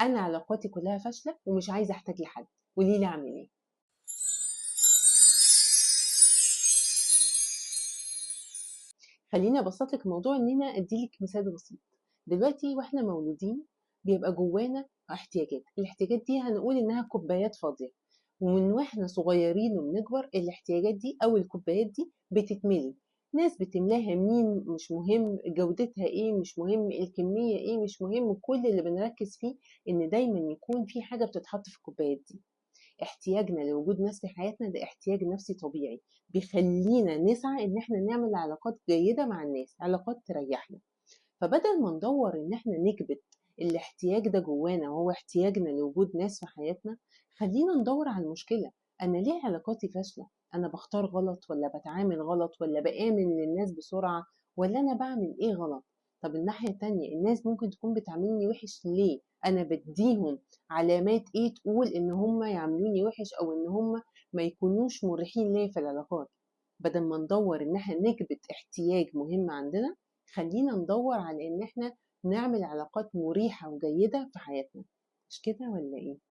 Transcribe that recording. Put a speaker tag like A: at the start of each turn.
A: انا علاقاتي كلها فاشله ومش عايزه احتاج لحد، قولي لي اعمل ايه؟ خليني ابسط لك الموضوع اننا اديلك مثال بسيط. دلوقتي واحنا مولودين بيبقى جوانا احتياجات، الاحتياجات دي هنقول انها كوبايات فاضيه، ومن واحنا صغيرين وبنكبر الاحتياجات دي او الكوبايات دي بتتملي. ناس بتملاها، مين مش مهم جودتها ايه، مش مهم الكميه ايه، مش مهم، كل اللي بنركز فيه ان دايما يكون في حاجه بتتحط في الكوبايات دي. احتياجنا لوجود ناس في حياتنا ده احتياج نفسي طبيعي، بيخلينا نسعى ان احنا نعمل علاقات جيدة مع الناس، علاقات تريحنا. فبدل ما ندور ان احنا نكبت الاحتياج ده جوانا وهو احتياجنا لوجود ناس في حياتنا، خلينا ندور على المشكلة. انا ليه علاقاتي فاشلة؟ انا بختار غلط، ولا بتعامل غلط، ولا بآمن للناس بسرعة، ولا انا بعمل ايه غلط؟ طب الناحية التانية، الناس ممكن تكون بتعاملني وحش ليه؟ انا بديهم علامات ايه تقول ان هم يعاملوني وحش، او ان هم ما يكونوش مريحين ليا في العلاقات؟ بدل ما ندور ان احنا نكبت احتياج مهم عندنا، خلينا ندور على ان احنا نعمل علاقات مريحة وجيدة في حياتنا. مش كده ولا ايه؟